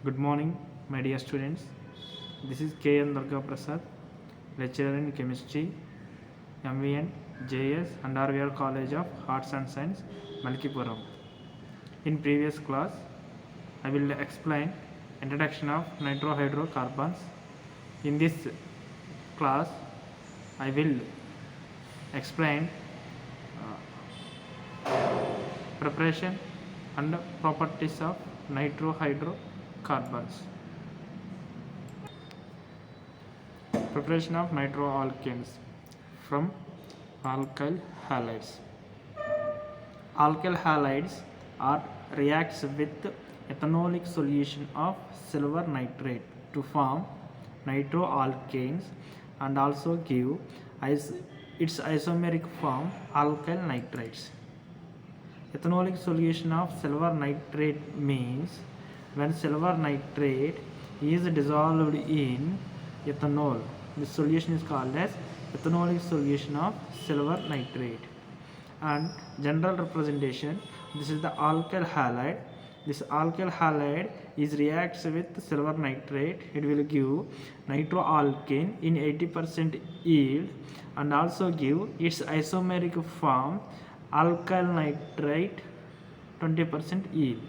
Good morning, my dear students. This is K.N. Durga Prasad, lecturer in chemistry, MVN, JS, and RVR College of Arts and Science, Malkipuram. In previous class, I will explain introduction of nitrohydrocarbons. In this class, I will explain preparation and properties of nitrohydrocarbons. Preparation of nitroalkanes from alkyl halides. Alkyl halides are reacts with ethanolic solution of silver nitrate to form nitroalkanes and also give its isomeric form alkyl nitrates. Ethanolic solution of silver nitrate means when silver nitrate is dissolved in ethanol, this solution is called as ethanolic solution of silver nitrate. And general representation, this is the alkyl halide. This alkyl halide is reacts with silver nitrate. It will give nitroalkane in 80% yield and also give its isomeric form alkyl nitrate 20% yield.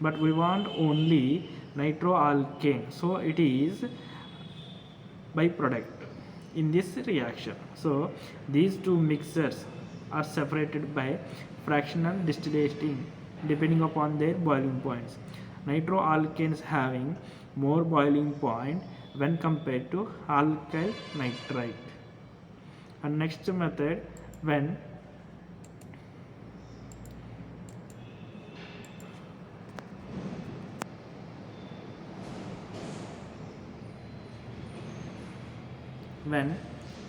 But we want only nitroalkane, so it is byproduct in this reaction. So these two mixtures are separated by fractional distillating depending upon their boiling points. Nitroalkanes having more boiling point when compared to alkyl nitrite. And next method, when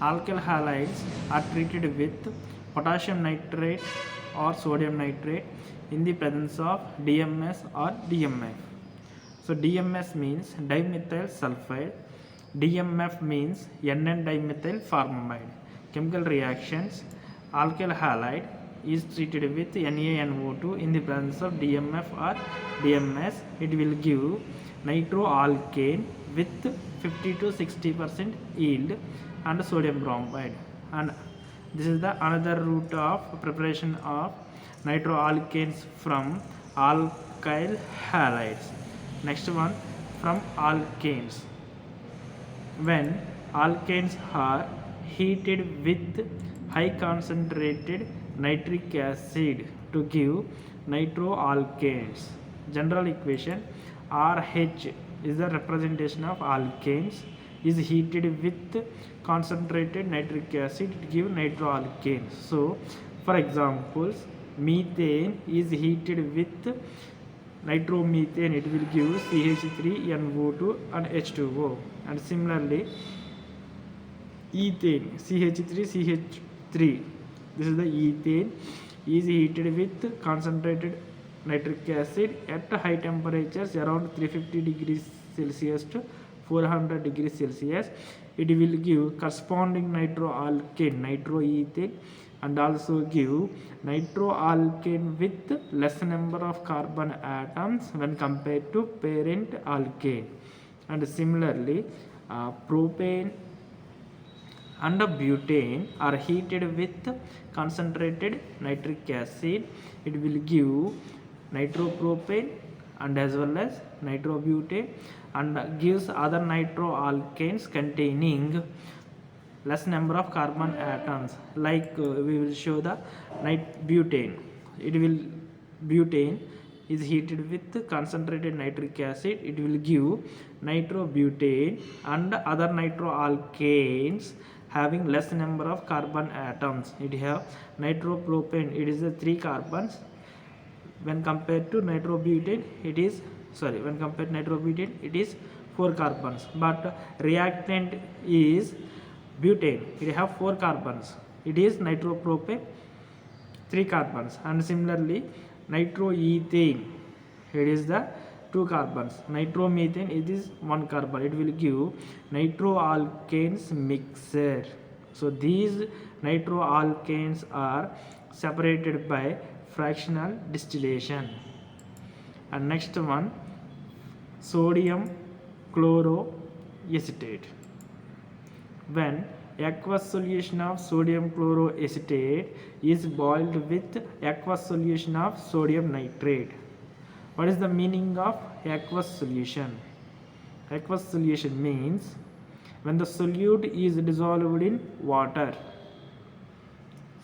alkyl halides are treated with potassium nitrate or sodium nitrate in the presence of DMS or DMF. So DMS means dimethyl sulfide, DMF means NN-dimethyl formamide. Chemical reactions, alkyl halide is treated with NaNO2 in the presence of DMF or DMS. It will give nitroalkane with 50 to 60% yield and sodium bromide. And this is the another route of preparation of nitroalkanes from alkyl halides. Next one, from alkanes. When alkanes are heated with high concentrated nitric acid to give nitroalkanes. General equation, RH is the representation of alkanes is heated with concentrated nitric acid to give nitroalkanes. So for examples, methane is heated with nitromethane, it will give CH3NO2 and H2O. And similarly ethane, CH3CH3, this is the ethane, is heated with concentrated nitric acid at high temperatures around 350 degrees Celsius to 400 degrees Celsius. It will give corresponding nitroalkane, nitroethane, and also give nitroalkane with less number of carbon atoms when compared to parent alkane. And similarly propane and butane are heated with concentrated nitric acid. It will give nitropropane and as well as nitrobutane, and gives other nitroalkanes containing less number of carbon atoms, like we will show the butane. It will butane is heated with concentrated nitric acid. It will give nitrobutane and other nitroalkanes having less number of carbon atoms. It have nitropropane, it is the 3 carbons. When compared to nitrobutane, it is when compared to nitrobutane, it is 4 carbons. But reactant is butane, it have 4 carbons. It is nitropropane, 3 carbons. And similarly nitroethane, it is the 2 carbons. Nitromethane, it is 1 carbon. It will give nitroalkanes mixture. So these nitroalkanes are separated by fractional distillation. And next one, sodium chloroacetate. When aqueous solution of sodium chloroacetate is boiled with aqueous solution of sodium nitrate. What is the meaning of aqueous solution? Aqueous solution means when the solute is dissolved in water.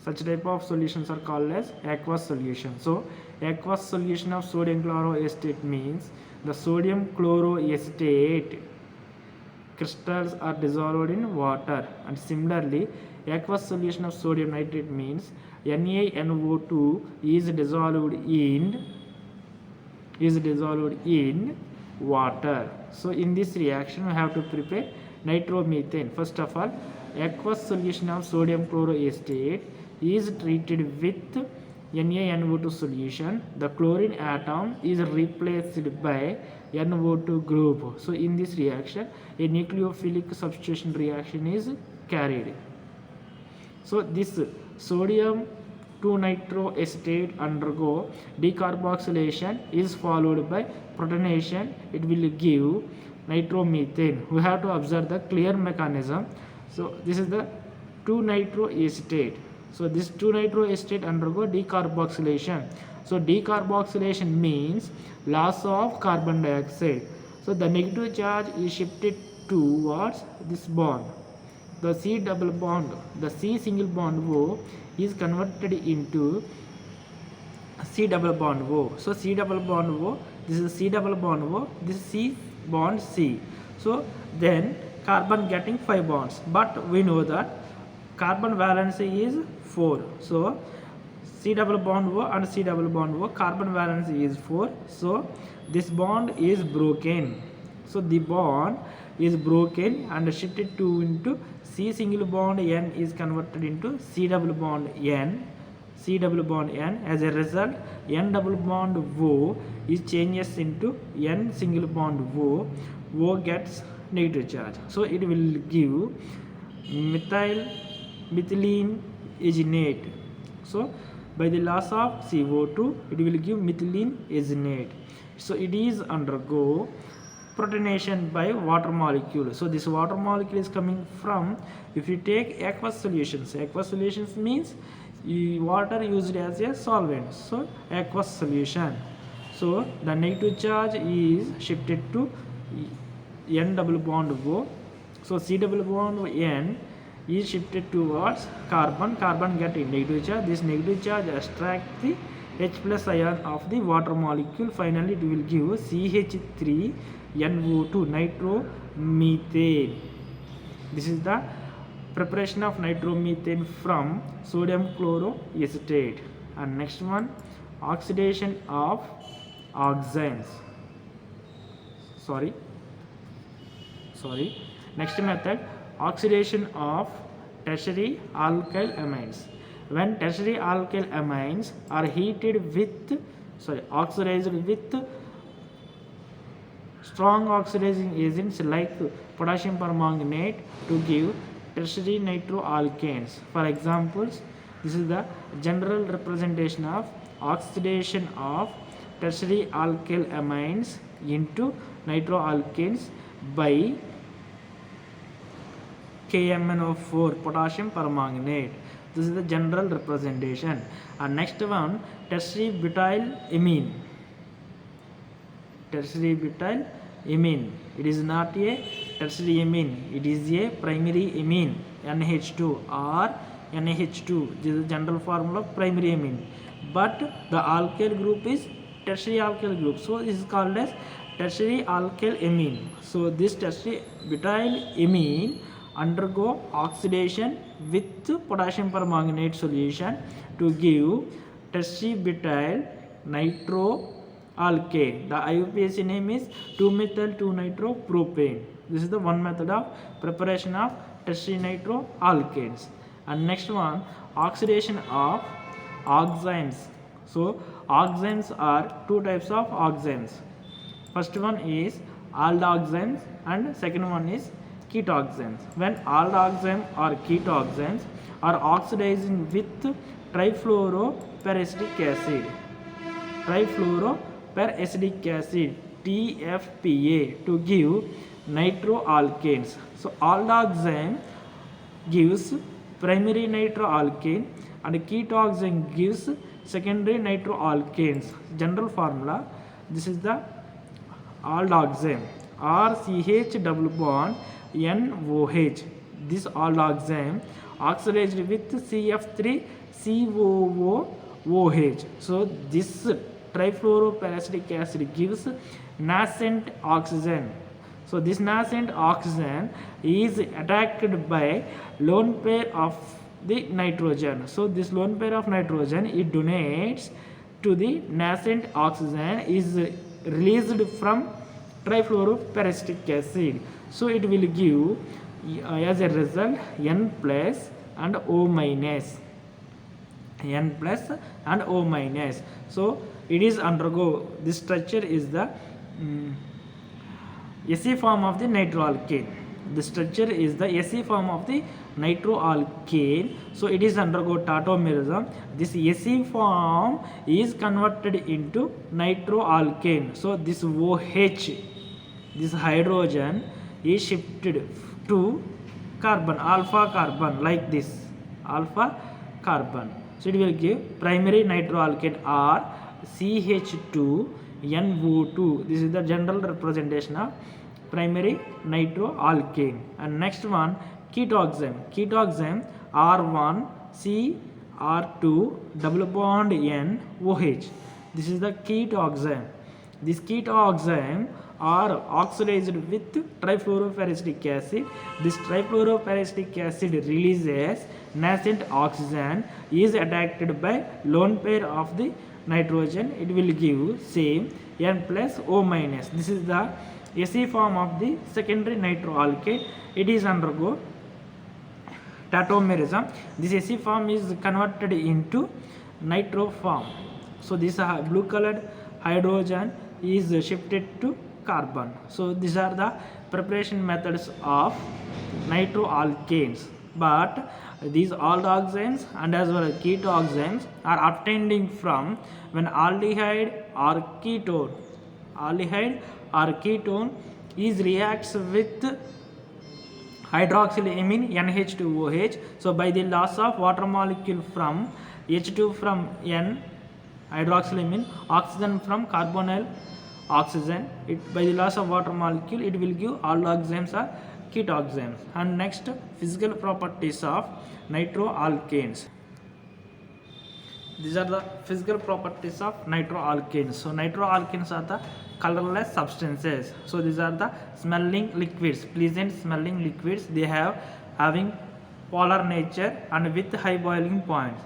Such type of solutions are called as aqueous solution. So aqueous solution of sodium chloroacetate means the sodium chloroacetate crystals are dissolved in water, and similarly aqueous solution of sodium nitrate means NaNO2 is dissolved in water. So in this reaction we have to prepare nitromethane. First of all, aqueous solution of sodium chloroacetate is treated with NaNO2 solution. The chlorine atom is replaced by NO2 group. So in this reaction a nucleophilic substitution reaction is carried. So this sodium 2-nitroacetate undergo decarboxylation is followed by protonation. It will give nitromethane. We have to observe the clear mechanism. So this is the 2-nitroacetate. So this 2-nitroacetate undergo decarboxylation. So decarboxylation means loss of carbon dioxide. So the negative charge is shifted towards this bond. The C double bond, the C single bond O is converted into C double bond O. So C double bond O, this is C double bond O, this is C bond C. So then carbon getting 5 bonds, but we know that carbon valency is 4. So C double bond O and C double bond O, carbon valency is 4. So this bond is broken. So the bond is broken and shifted to into C single bond N is converted into C double bond N. C double bond N. As a result, N double bond O is changes into N single bond O. O gets negative charge. So it will give methylene agenate. So by the loss of CO2, it will give methylene agenate. So it is undergo protonation by water molecule. So this water molecule is coming from, if you take aqueous solutions means water used as a solvent. So aqueous solution. So the negative charge is shifted to N double bond O. So C double bond N is shifted towards carbon. Carbon getting negative charge. This negative charge extract the H plus ion of the water molecule. Finally it will give CH3 NO2 nitromethane. This is the preparation of nitromethane from sodium chloroacetate. And next one, oxidation of oximes. Next method, oxidation of tertiary alkyl amines. When tertiary alkyl amines are oxidized with strong oxidizing agents like potassium permanganate to give tertiary nitroalkanes. For examples, this is the general representation of oxidation of tertiary alkyl amines into nitroalkanes by KMnO4 potassium permanganate. This is the general representation. And next one, tertiary butyl amine. Tertiary butyl amine. It is not a tertiary amine. It is a primary amine. NH2 or NH2. This is the general formula of primary amine. But the alkyl group is tertiary alkyl group. So this is called as tertiary alkyl amine. So this tertiary butyl amine undergo oxidation with potassium permanganate solution to give tertiary butyl nitroalkane. The IUPAC name is 2-methyl-2-nitropropane. This is the one method of preparation of tertiary nitroalkanes. And next one, oxidation of oximes. So oximes are two types of oximes. First one is aldoximes and second one is ketoximes. When aldoximes or ketoximes are oxidizing with trifluoroperoacetic acid. Trifluoroperoacetic acid. TFPA to give nitroalkanes. So aldoxane gives primary nitroalkane and ketoxane gives secondary nitroalkanes. General formula, this is the aldoxane, RCH double bond NOH. This aldoxane oxidized with CF3 COOOH. So this trifluoroparasitic acid gives nascent oxygen. So this nascent oxygen is attacked by lone pair of the nitrogen. So this lone pair of nitrogen, it donates to the nascent oxygen, is released from trifluoroparasitic acid. So it will give as a result N plus and O minus. N plus and O minus. So it is undergo, this structure is the SE form of the nitroalkane. The structure is the SE form of the nitroalkane. So it is undergo tautomerism. This SE form is converted into nitroalkane. So this OH, this hydrogen is shifted to carbon, alpha carbon, like this, alpha carbon. So it will give primary nitroalkane or CH2NO2. This is the general representation of primary nitroalkane. And next one, ketoxane. Ketoxane R1CR2 double bond NOH. This is the ketoxane. This ketoxane are oxidized with trifluoroparasitic acid. This trifluoroparasitic acid releases nascent oxygen, is attacked by lone pair of the nitrogen. It will give same N plus O minus. This is the SE form of the secondary nitroalkane. It is undergo tautomerism. This SE form is converted into nitro form. So this blue colored hydrogen is shifted to carbon. So these are the preparation methods of nitroalkanes. But these aldoxanes and as well as ketoxanes are obtained from when aldehyde or ketone is reacts with hydroxylamine NH2OH. So by the loss of water molecule from H2 from N hydroxylamine, oxygen from carbonyl oxygen, by the loss of water molecule, it will give aldoxanes or ketoxanes. And next, physical properties of nitroalkanes. These are the physical properties of nitroalkanes. So nitroalkanes are the colorless substances. So these are the smelling liquids, pleasant smelling liquids. They having polar nature and with high boiling points.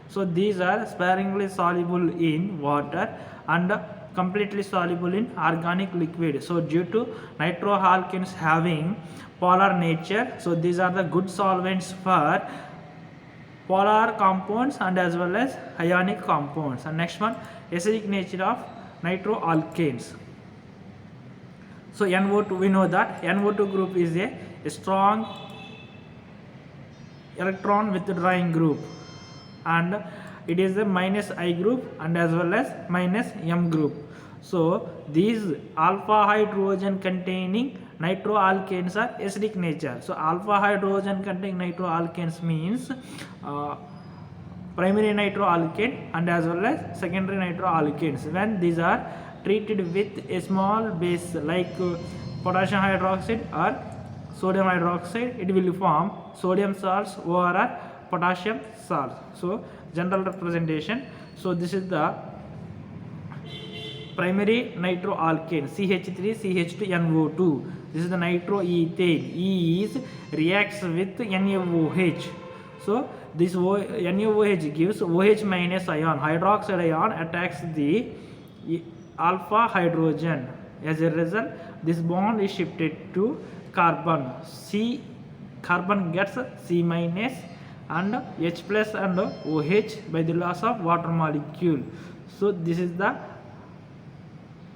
So these are sparingly soluble in water and completely soluble in organic liquid. So due to nitroalkanes having polar nature, so these are the good solvents for polar compounds and as well as ionic compounds. And next one, acidic nature of nitroalkanes. So NO2, we know that NO2 group is a strong electron withdrawing group, and it is a minus I group and as well as minus M group. So these alpha hydrogen containing nitroalkanes are acidic nature. So alpha hydrogen containing nitroalkanes means primary nitroalkane and as well as secondary nitroalkanes. When these are treated with a small base like potassium hydroxide or sodium hydroxide, it will form sodium salts or potassium salts. So general representation. So this is the primary nitroalkane CH3CH2NO2. This is the nitroethane. E is reacts with NaOH. So this NaOH gives OH minus ion, hydroxide ion attacks the alpha hydrogen. As a result, this bond is shifted to carbon. Carbon gets C minus and H plus and OH by the loss of water molecule. So this is the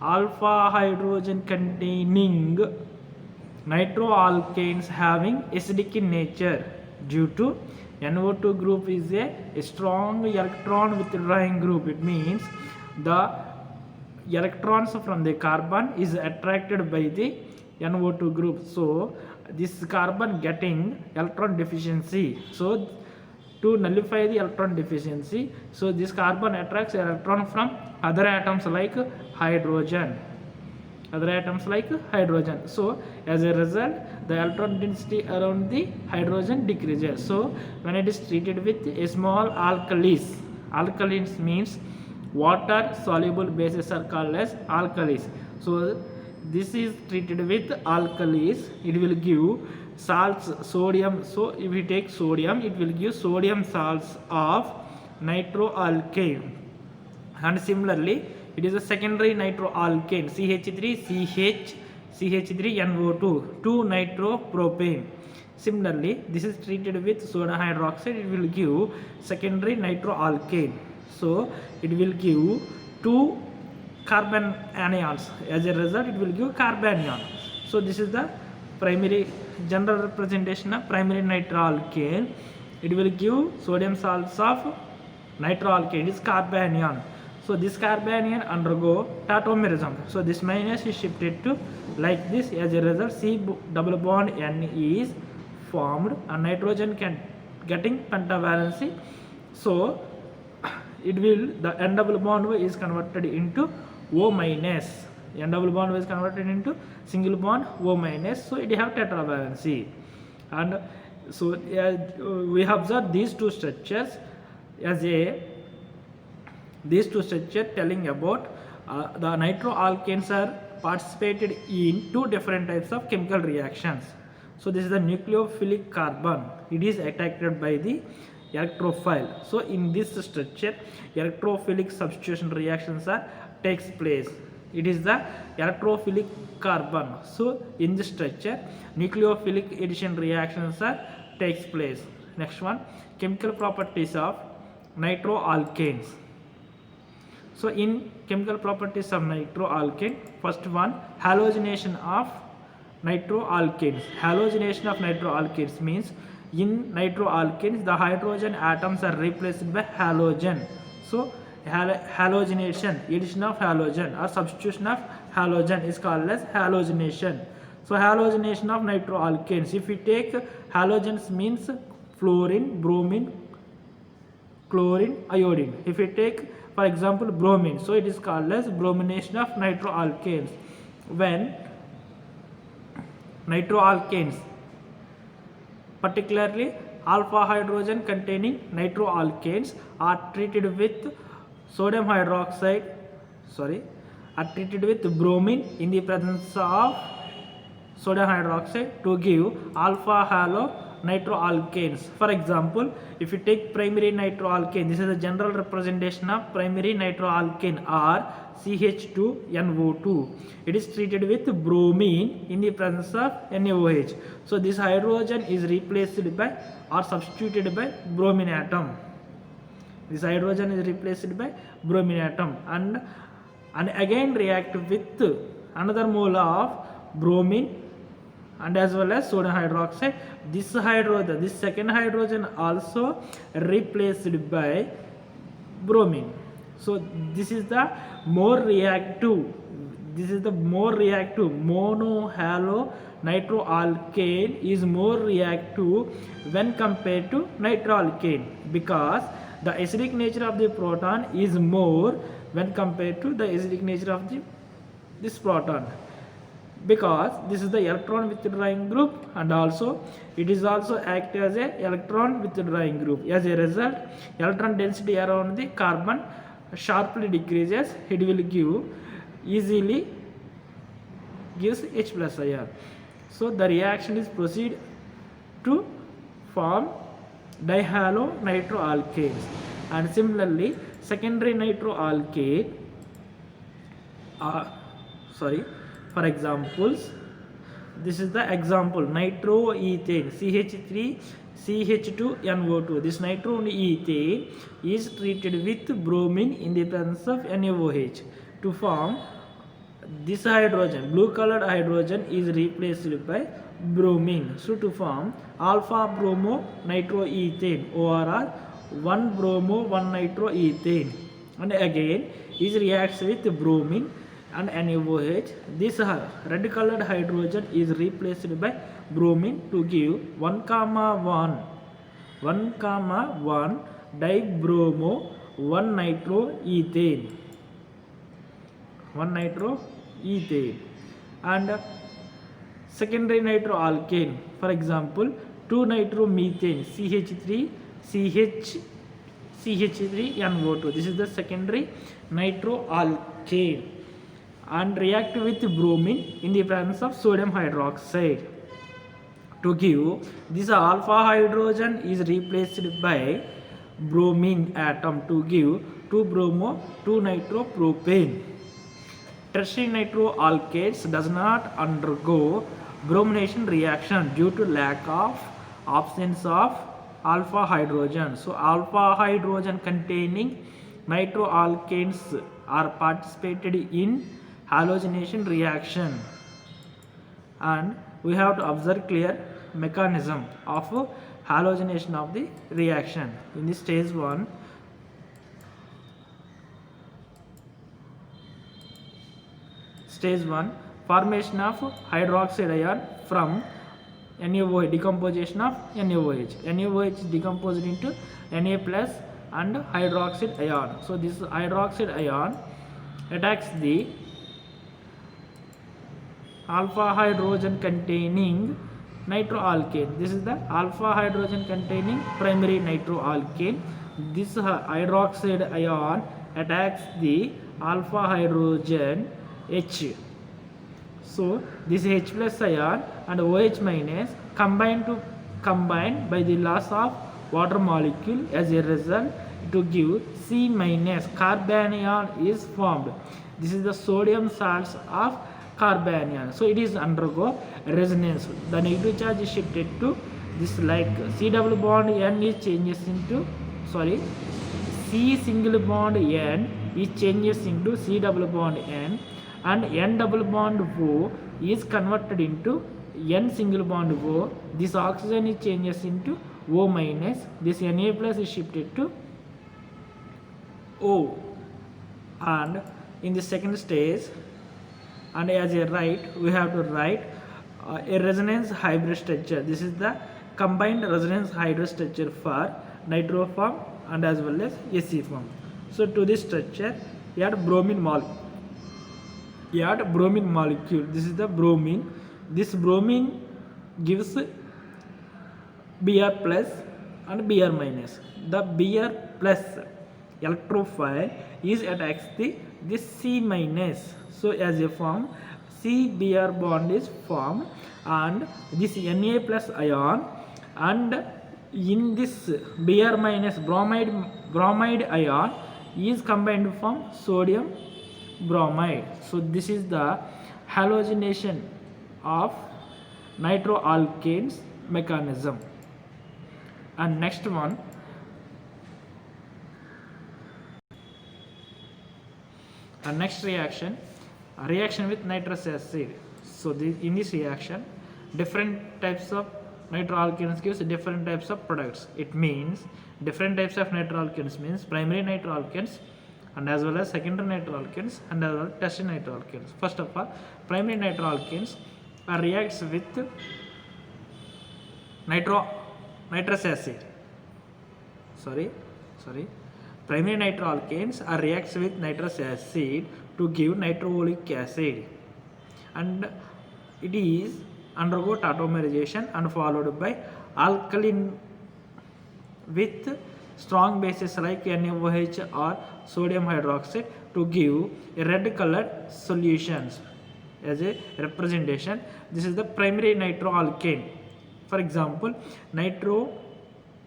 alpha hydrogen containing nitroalkanes having acidic in nature due to NO2 group is a strong electron withdrawing group. It means the electrons from the carbon is attracted by the NO2 group. So this carbon getting electron deficiency. So to nullify the electron deficiency, so this carbon attracts electron from other atoms like hydrogen. So as a result, the electron density around the hydrogen decreases. So when it is treated with a small alkalis means water soluble bases are called as alkalis. So this is treated with alkalis, it will give salts, sodium. So if we take sodium, it will give sodium salts of nitroalkane. And similarly, it is a secondary nitroalkane, CH3NO2, 2-nitropropane. Similarly, this is treated with soda hydroxide, it will give secondary nitroalkane. So it will give 2 carbon anions. As a result, it will give carbanion. So this is the primary general representation of primary nitroalkane. It will give sodium salts of nitroalkane is carbanion. So this carbanion undergo tautomerism. So this minus is shifted to like this. As a result, C double bond N is formed and nitrogen can getting pentavalency. So it will, the N double bond is converted into O minus. N double bond is converted into single bond O minus. So it have tetravalency. And so we have observed these two structures as these two structures telling about the nitroalkanes are participated in 2 different types of chemical reactions. So this is the nucleophilic carbon. It is attracted by the electrophile. So in this structure, electrophilic substitution reactions are takes place. It is the electrophilic carbon. So in this structure, nucleophilic addition reactions are takes place. Next one, chemical properties of nitroalkanes. So in chemical properties of nitroalkane, first one, halogenation of nitroalkanes. Halogenation of nitroalkanes means in nitroalkanes the hydrogen atoms are replaced by halogen. So halogenation, addition of halogen or substitution of halogen is called as halogenation. So halogenation of nitroalkanes, if we take halogens means fluorine, bromine, chlorine, iodine. If we take for example bromine, so it is called as bromination of nitroalkanes. When nitroalkanes, particularly alpha hydrogen containing nitroalkanes, are treated with sodium hydroxide, are treated with bromine in the presence of sodium hydroxide to give alpha halo nitroalkanes. For example, if you take primary nitroalkane, this is a general representation of primary nitroalkane or CH2NO2. It is treated with bromine in the presence of NaOH. So this hydrogen is replaced by or substituted by bromine atom. This hydrogen is replaced by bromine atom and again react with another mole of bromine and as well as sodium hydroxide. This hydrogen, this second hydrogen also replaced by bromine. So this is the more reactive. This is the more reactive. Monohalo nitroalkane is more reactive when compared to nitroalkane because the acidic nature of the proton is more when compared to the acidic nature of this proton, because this is the electron withdrawing group and also it is also act as a electron withdrawing group. As a result, electron density around the carbon sharply decreases. It will give easily gives H plus IR. So the reaction is proceed to form dihalo nitroalkanes. And similarly, secondary nitroalkane for examples, this is the example nitroethane CH3CH2NO2. This nitroethane is treated with bromine in the presence of NaOH to form this hydrogen. Blue colored hydrogen is replaced by bromine. So to form alpha bromo nitroethane ORR 1 bromo 1 nitroethane, and again is reacts with bromine and NaOH. This red colored hydrogen is replaced by bromine to give 1 comma 1 dibromo 1 nitroethane, 1 nitroethane, and secondary nitroalkane, for example 2 nitromethane CH3NO2. This is the secondary nitroalkane and react with bromine in the presence of sodium hydroxide to give this alpha hydrogen is replaced by bromine atom to give 2 bromo 2 nitropropane. Tertiary nitroalkanes does not undergo bromination reaction due to lack of absence of alpha hydrogen. So alpha hydrogen containing nitroalkanes are participated in halogenation reaction, and we have to observe clear mechanism of halogenation of the reaction. In the stage 1, formation of hydroxide ion from NaOH, decomposition of NaOH. NaOH is decomposed into Na plus and hydroxide ion. So this hydroxide ion attacks the alpha hydrogen containing nitroalkane. This is the alpha hydrogen containing primary nitroalkane. This hydroxide ion attacks the alpha hydrogen H. So this H plus ion and OH minus combine by the loss of water molecule. As a result, to give C minus carbanion is formed. This is the sodium salts of carbanion. So it is undergo resonance. The negative charge is shifted to this, like C double bond N is changes into C single bond N is changes into C double bond N, and N double bond O is converted into N single bond O. This oxygen is changes into O minus. This Na plus is shifted to O. And in the second stage, and as a we have to write a resonance hybrid structure. This is the combined resonance hybrid structure for nitroform and as well as Ac form. So to this structure, you add bromine molecule. This is the bromine. This bromine gives Br plus and Br minus. The Br plus electrophile is attacks this C minus. So as a form, C Br bond is formed, and this Na plus ion, and in this Br minus bromide ion is combined to form sodium bromide. So this is the halogenation of nitroalkanes mechanism. And next one, next reaction with nitrous acid. So in this reaction, different types of nitroalkanes gives different types of products. It means different types of nitroalkanes means primary nitroalkanes and as well as secondary nitroalkanes and as well as tertiary nitroalkanes. First of all, primary nitroalkanes reacts with nitrous acid. Primary nitroalkanes reacts with nitrous acid to give nitroolic acid, and it is undergo tautomerization and followed by alkaline with strong bases like NaOH or sodium hydroxide to give a red colored solutions as a representation. This is the primary nitroalkane. For example, nitroethane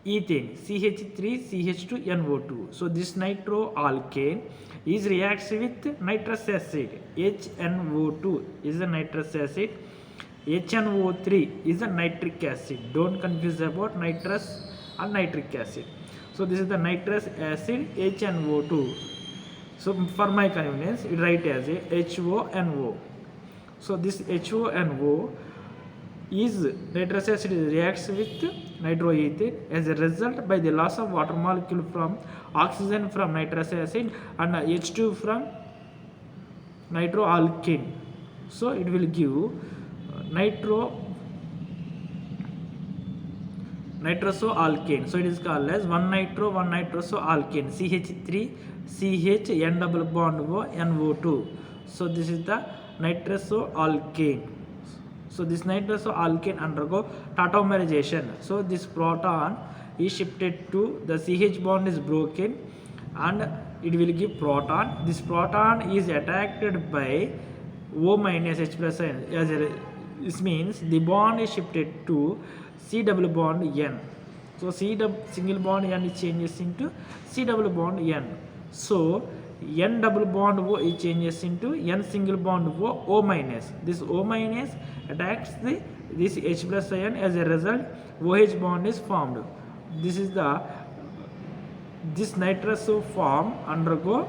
CH3CH2NO2. So this nitroalkane is reacts with nitrous acid. HNO2 is a nitrous acid. HNO3 is a nitric acid. Don't confuse about nitrous and nitric acid. So this is the nitrous acid HNO2. So for my convenience, it write as a HONO. So this HONO is nitrous acid reacts with nitroethane. As a result, by the loss of water molecule from oxygen from nitrous acid and H2 from nitroalkane. So it will give nitrosoalkane. So it is called as 1 nitrosoalkane, CH3 CH N double bond O NO2. So this is the nitrosoalkane. So this nitrosoalkane undergo tautomerization. So this proton is shifted to the CH bond is broken and it will give proton. This proton is attracted by O minus H plus ion. This means the bond is shifted to C double bond N. So C single bond N is changes into C double bond N. So N double bond O is changes into N single bond O minus. This O minus attacks this H plus ion. As a result, OH bond is formed. This nitroso form undergo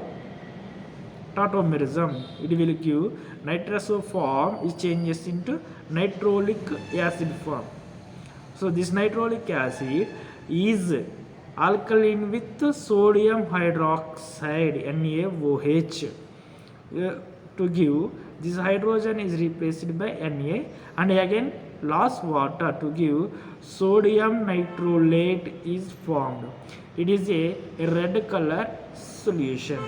tautomerism. It will give nitroso form is changes into nitrolic acid form. So this nitrolic acid is alkaline with sodium hydroxide NaOH. To give this hydrogen is replaced by Na and again lost water to give sodium nitrolate is formed. It is a red color solution.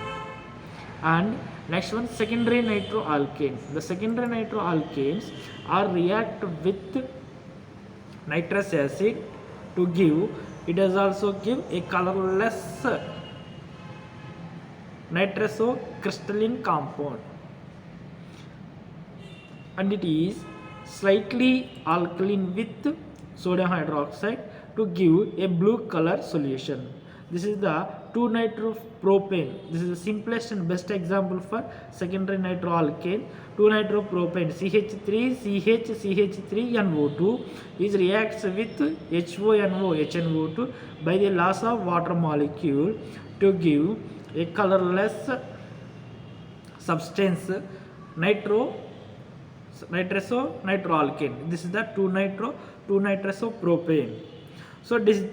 And next one, secondary nitroalkanes. The secondary nitroalkanes are react with nitrous acid to give, it does also give a colorless nitrosocrystalline compound, and it is slightly alkaline with sodium hydroxide to give a blue color solution. This is the 2-nitropropane. This is the simplest and best example for secondary nitroalkane. 2-nitropropane CH3CH3NO2 is reacts with HONO by the loss of water molecule to give a colorless substance nitroalkane. This is the 2-nitropropane. So this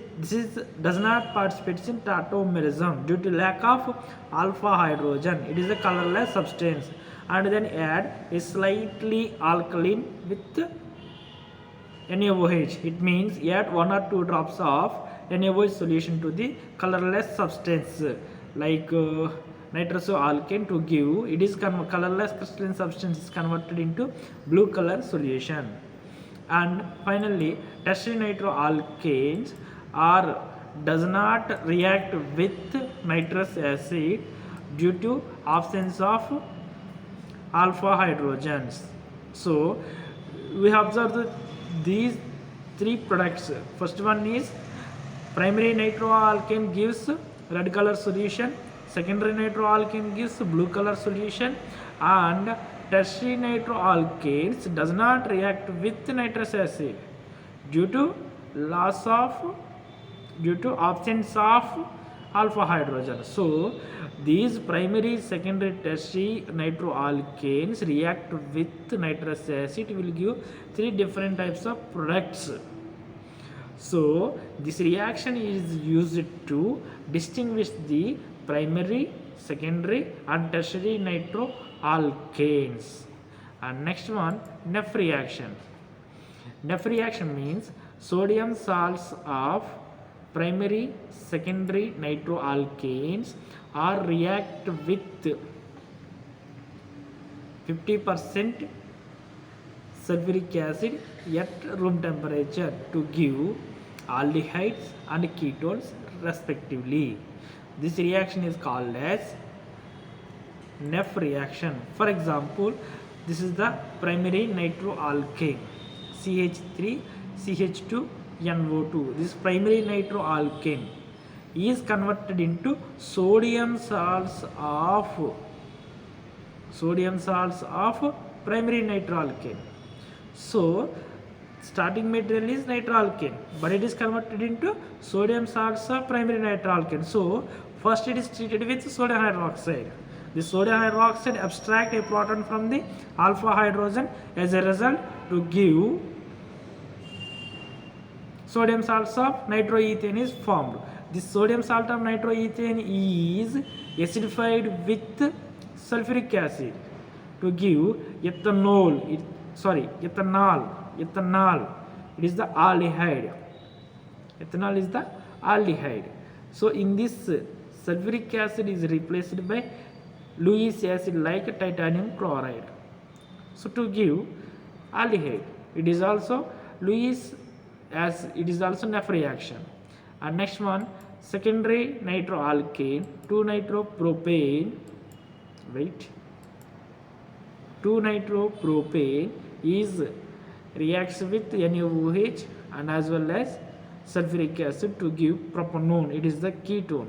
does not participate in tautomerism due to lack of alpha hydrogen. It is a colorless substance. And then add a slightly alkaline with NaOH. It means add 1 or 2 drops of NaOH solution to the colorless substance like nitrosoalkane to give. It is colorless crystalline substance is converted into blue color solution. And finally, tertiary nitroalkanes does not react with nitrous acid due to absence of alpha hydrogens. So we have observed these 3 products. First one is primary nitroalkane gives red color solution, secondary nitroalkane gives blue color solution, and tertiary nitroalkanes does not react with nitrous acid due to absence of alpha hydrogen. So these primary, secondary, tertiary nitroalkanes react with nitrous acid will give 3 different types of products. So this reaction is used to distinguish the primary, secondary and tertiary nitroalkanes. And next one, Neff reaction. Neff reaction means sodium salts of primary, secondary nitroalkanes are react with 50% sulfuric acid at room temperature to give aldehydes and ketones respectively. This reaction is called as Neff reaction. For example, this is the primary nitroalkane CH3 CH2 NO2. This primary nitroalkane is converted into sodium salts of primary nitroalkane. So starting material is nitroalkane, but it is converted into sodium salts of primary nitroalkane. So first it is treated with sodium hydroxide. The sodium hydroxide abstract a proton from the alpha hydrogen. As a result, to give sodium salts of nitroethane is formed. This sodium salt of nitroethane is acidified with sulfuric acid to give ethanol. Ethanol. It is the aldehyde. Ethanol is the aldehyde. So in this, sulfuric acid is replaced by Lewis acid like titanium chloride. So to give aldehyde, it is also Lewis, as it is also Neff reaction. And next one, secondary nitroalkane, 2-nitropropane. Wait. 2-nitropropane is reacts with NaOH and as well as sulfuric acid to give propanone. It is the ketone.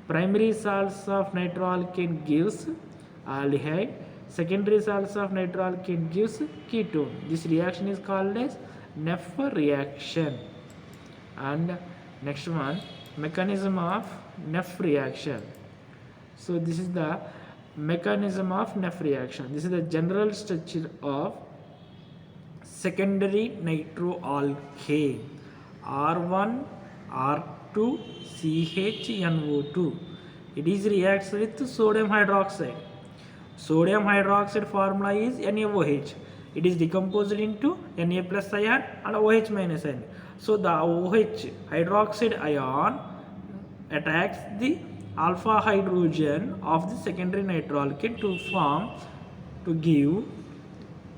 Primary salts of nitroalkane gives aldehyde. Secondary salts of nitroalkane gives ketone. This reaction is called as Neff reaction. And next one, mechanism of Neff reaction. So this is the mechanism of Neff reaction. This is the general structure of secondary nitroalkane, R1 R2 CHNO2. It is reacts with sodium hydroxide. Sodium hydroxide formula is NaOH. It is decomposed into Na plus ion and OH minus ion. So the OH hydroxide ion attacks the alpha hydrogen of the secondary nitroalkane to give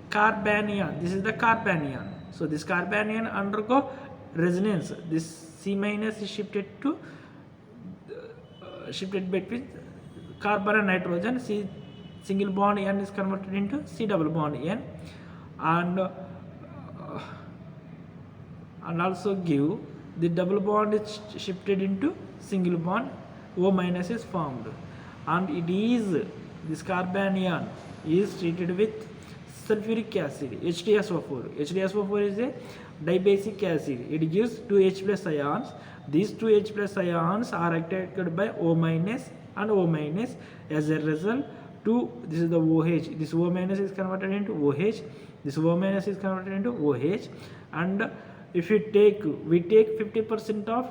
carbanion. This is the carbanion. So this carbanion undergo resonance. This C minus is shifted between carbon and nitrogen. C single bond N is converted into C double bond N, and also give the double bond is shifted into single bond, O minus is formed, and it is this carbanion is treated with sulfuric acid, H2SO4. H2SO4 is a dibasic acid. It gives 2 H plus ions. These 2 H plus ions are attracted by O minus and O minus. As a result, this is the OH. This O minus is converted into OH. This O minus is converted into OH. And if we take 50% of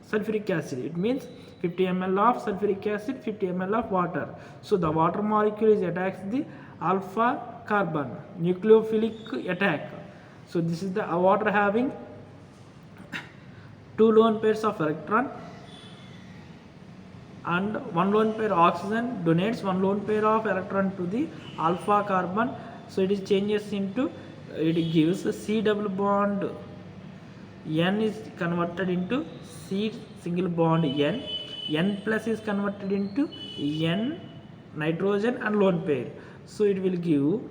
sulfuric acid, it means 50 ml of sulfuric acid, 50 ml of water. So the water molecule is attacks the alpha carbon, nucleophilic attack. So this is the water having 2 lone pairs of electron and 1 lone pair oxygen donates 1 lone pair of electron to the alpha carbon. So it is changes into, it gives a C double bond N is converted into C single bond N. N plus is converted into N nitrogen and lone pair. So it will give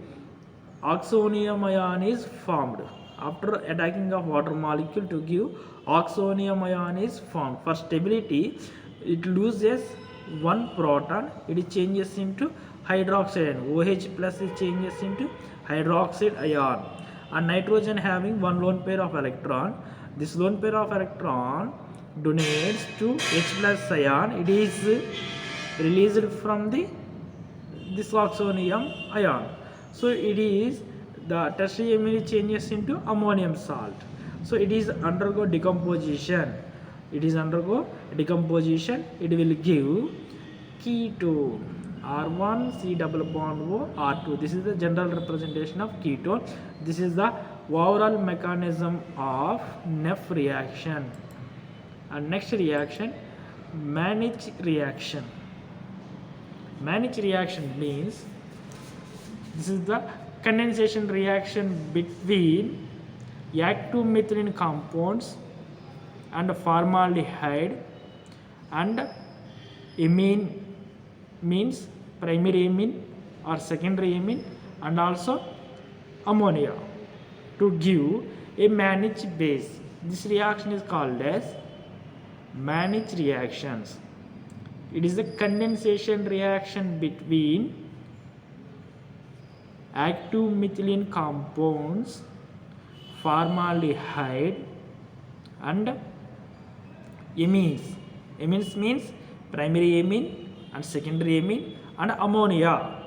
oxonium ion is formed. After attacking of water molecule to give oxonium ion is formed. For stability, it loses 1 proton. It changes into hydroxide ion. OH plus it changes into hydroxide ion. And nitrogen having 1 lone pair of electron. This lone pair of electron donates to H plus ion. It is released from this oxonium ion. So it is the tertiary amine changes into ammonium salt. So it is undergo decomposition. It will give ketone, R1 C double bond O R2. This is the general representation of ketone. This is the overall mechanism of Neff reaction. And next reaction, Mannich reaction. Mannich reaction means this is the condensation reaction between active methylene compounds and formaldehyde, and amine means primary amine or secondary amine, and also ammonia to give a Mannich base. This reaction is called as Mannich reactions. It is a condensation reaction between active methylene compounds, formaldehyde, and amines. Amines means primary amine and secondary amine, and ammonia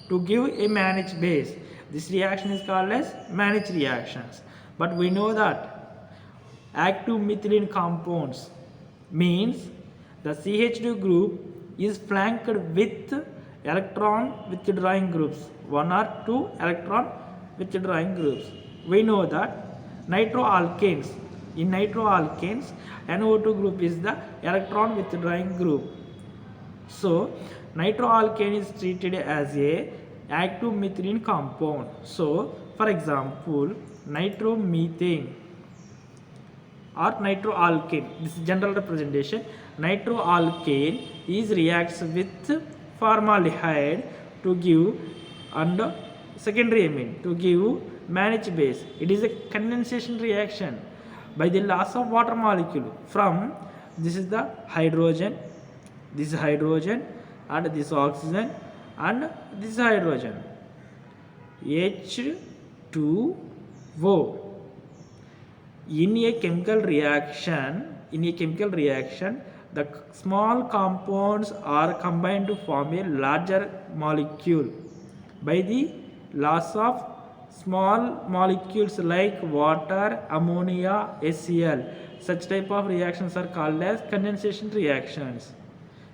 to give a Mannich base. This reaction is called as Mannich reactions. But we know that active methylene compounds means the CH2 group is flanked with electron withdrawing groups. one or two electron withdrawing groups. We know that nitroalkanes, in nitroalkanes, NO2 group is the electron withdrawing group. So nitroalkane is treated as a active methylene compound. So for example, nitromethane or nitroalkane, this is general representation. Nitroalkane is reacts with formaldehyde to give, and secondary amine to give managed base. It is a condensation reaction by the loss of water molecule from, this is the hydrogen, this is hydrogen, and this oxygen, and this is hydrogen, H2O. In a chemical reaction, the small compounds are combined to form a larger molecule by the loss of small molecules like water, ammonia, HCl. Such type of reactions are called as condensation reactions.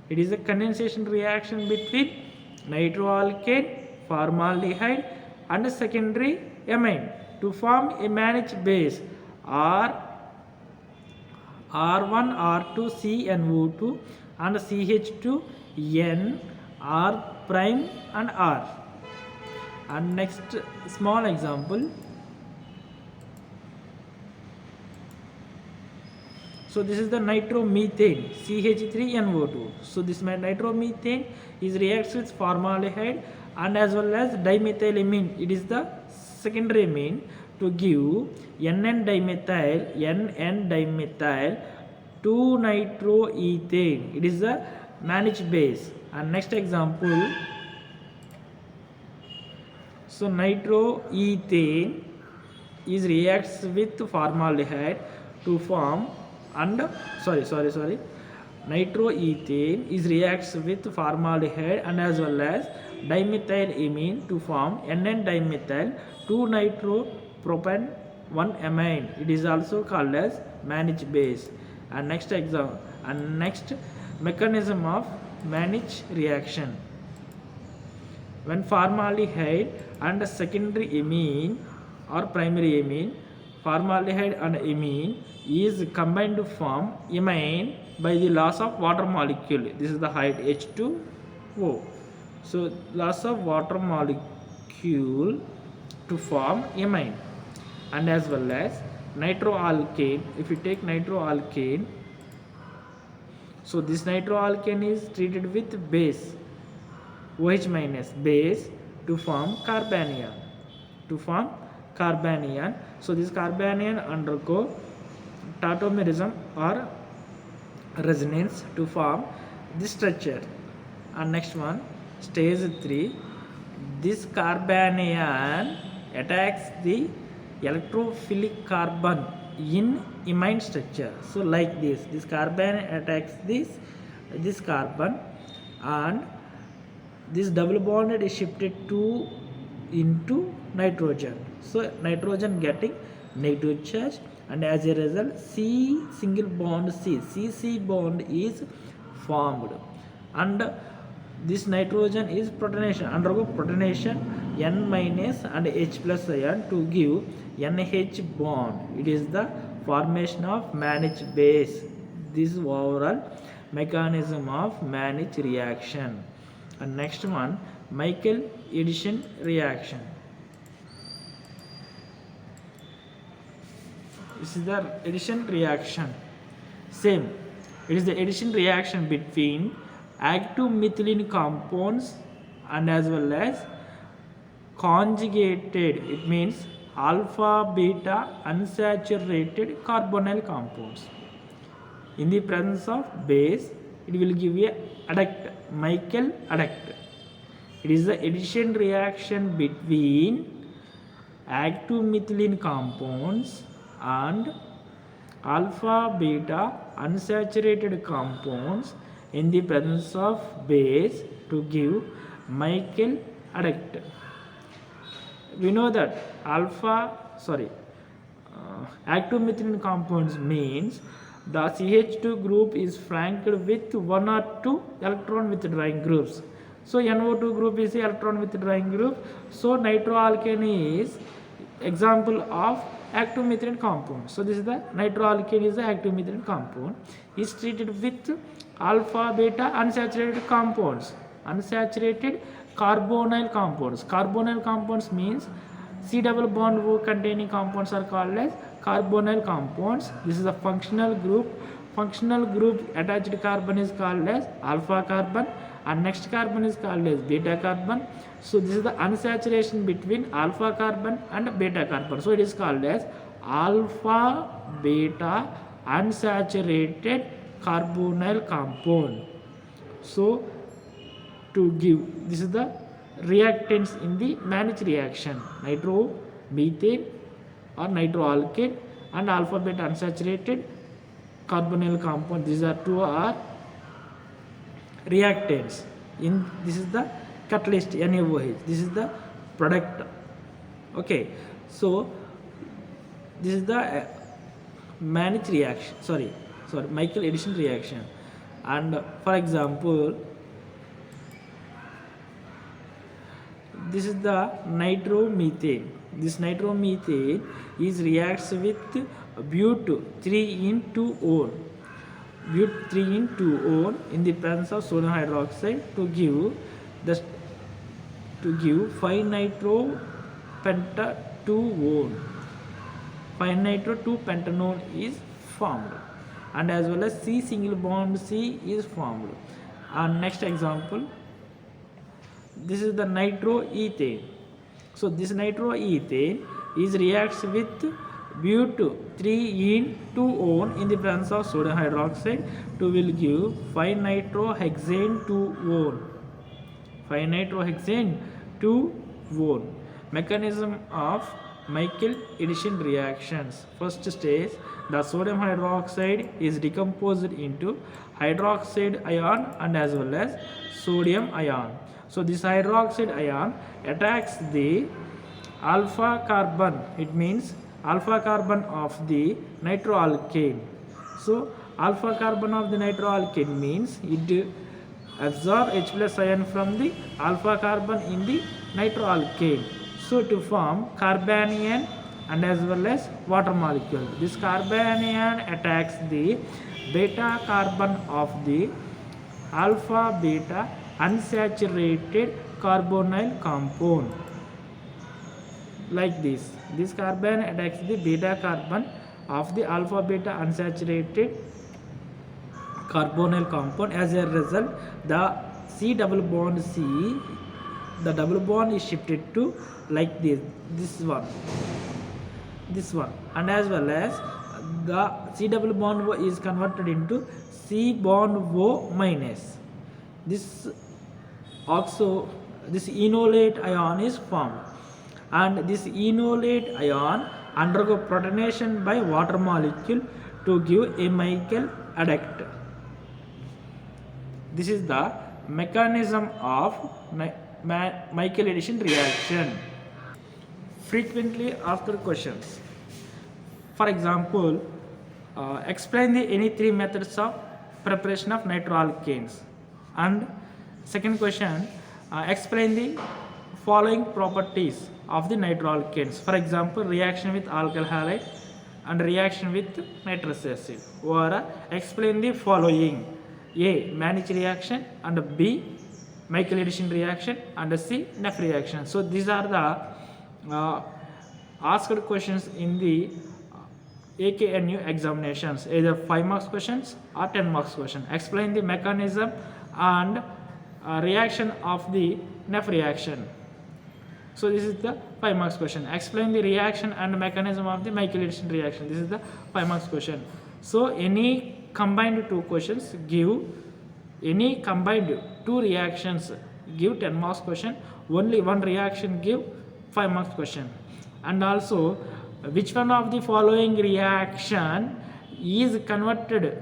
It is a condensation reaction between nitroalkane, formaldehyde, and a secondary amine to form a managed base R1, R2, CnO2, and CH2N, R prime, and R. And next small example. So this is the nitromethane, CH3NO2. So this nitromethane is reacts with formaldehyde and as well as dimethylamine. It is the secondary amine to give NN-dimethyl 2-nitroethane. It is the managed base. And next example. So nitroethane is reacts with formaldehyde to form, and nitroethane is reacts with formaldehyde and as well as dimethylamine to form NN-dimethyl 2-nitropropane 1-amine. It is also called as managed base. And next mechanism of managed reaction. When formaldehyde and secondary amine or primary amine, formaldehyde and amine is combined to form amine by the loss of water molecule. This is the height H2O. So loss of water molecule to form amine. And as well as nitroalkane. If you take nitroalkane, so this nitroalkane is treated with base OH minus base to form carbanion. So this carbanion undergo tautomerism or resonance to form this structure. And next one, stage 3. This carbanion attacks the electrophilic carbon in imine structure. So like this carbon attacks this carbon, and this double bond is shifted into nitrogen. So nitrogen getting negative charge, and as a result single bond CC bond is formed, and this nitrogen is protonation, undergo protonation N minus and H plus ion to give NH bond. It is the formation of managed base. This is overall mechanism of managed reaction. And next one, Michael addition reaction. This is the addition reaction. Same. It is the addition reaction between active methylene compounds and as well as conjugated. It means alpha beta unsaturated carbonyl compounds. In the presence of base, it will give a adduct, Michael adduct. It is the addition reaction between active methylene compounds and alpha beta unsaturated compounds in the presence of base to give Michael adduct. We know that active methylene compounds means the CH2 group is flanked with one or two electron withdrawing groups. So NO2 group is the electron withdrawing group. So nitroalkane is example of active methane compound. So this is the nitroalkane is the active methane compound. Is treated with alpha beta unsaturated compounds, unsaturated carbonyl compounds. Carbonyl compounds means C double bond O containing compounds are called as carbonyl compounds. This is a functional group. Functional group attached carbon is called as alpha carbon, and next carbon is called as beta carbon. So this is the unsaturation between alpha carbon and beta carbon. So it is called as alpha beta unsaturated carbonyl compound. So to give, this is the reactants in the Mannich reaction: nitromethane or nitroalkane and alpha beta unsaturated carbonyl compound. These are two are reactants in, this is the catalyst NaOH, this is the product. Okay, so this is the Mannich reaction, sorry Michael addition reaction. And for example, this is the nitromethane. This nitromethane is reacts with but 3-in-2-one, but 3-in-2-one in the presence of sodium hydroxide to give the 5-nitro-penta-2-one. 5-nitro-2-pentanone is formed, and as well as C single bond C is formed. And next example, this is the nitroethane. So this nitroethane is reacts with but 3-in-2-one in the presence of sodium hydroxide to will give 5-nitrohexane-2-one. 5-nitrohexane-2-one. Mechanism of Michael addition reactions. First stage, the sodium hydroxide is decomposed into hydroxide ion and as well as sodium ion. So this hydroxide ion attacks the alpha carbon, it means alpha carbon of the nitroalkane. So alpha carbon of the nitroalkane means it absorb H plus ion from the alpha carbon in the nitroalkane, so to form carbanion and as well as water molecule. This carbanion attacks the beta carbon of the alpha beta unsaturated carbonyl compound, like this. This carbon attacks the beta carbon of the alpha beta unsaturated carbonyl compound. As a result, the C double bond C, the double bond is shifted to like this one, and as well as the C double bond O is converted into C bond O minus. This also, this enolate ion is formed, and this enolate ion undergo protonation by water molecule to give a Michael adduct. This is the mechanism of Michael addition reaction. Frequently asked questions. For example, explain the any three methods of preparation of nitroalkanes. And second question, explain the following properties of the nitroalkanes. For example, reaction with alkyl halide and reaction with nitrous acid. Or explain the following: A. Mannich reaction, and B. Michael addition reaction, and C. Neff reaction. So these are the asked questions in the AKNU examinations, either 5 marks questions or 10 marks question. Explain the mechanism and reaction of the Neff reaction. So this is the 5 marks question. Explain the reaction and mechanism of the Michael addition reaction. This is the 5 marks question. So any combined 2 questions give, any combined 2 reactions give 10 marks question. Only one reaction give 5 marks question. And also, which one of the following reaction is converted,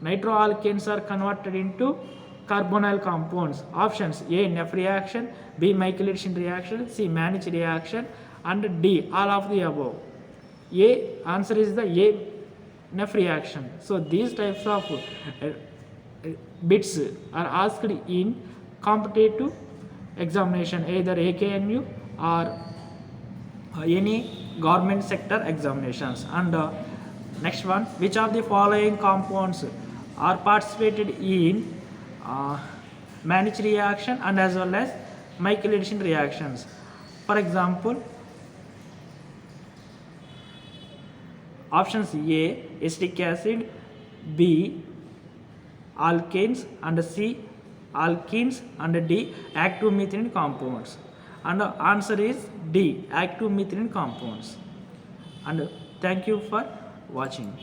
nitroalkanes are converted into carbonyl compounds? Options: A. Neff reaction, B. Michael addition reaction, C. Mannich reaction, and D. all of the above. A answer is the A. Neff reaction. So these types of bits are asked in competitive examination, either AKNU or any government sector examinations. And next one, which of the following compounds are participated in uh, Mannich reaction and as well as Michael-Addition reactions? For example, options A acetic acid, B alkanes, and C alkenes, and D active methylene compounds. And the answer is D active methylene compounds. And thank you for watching.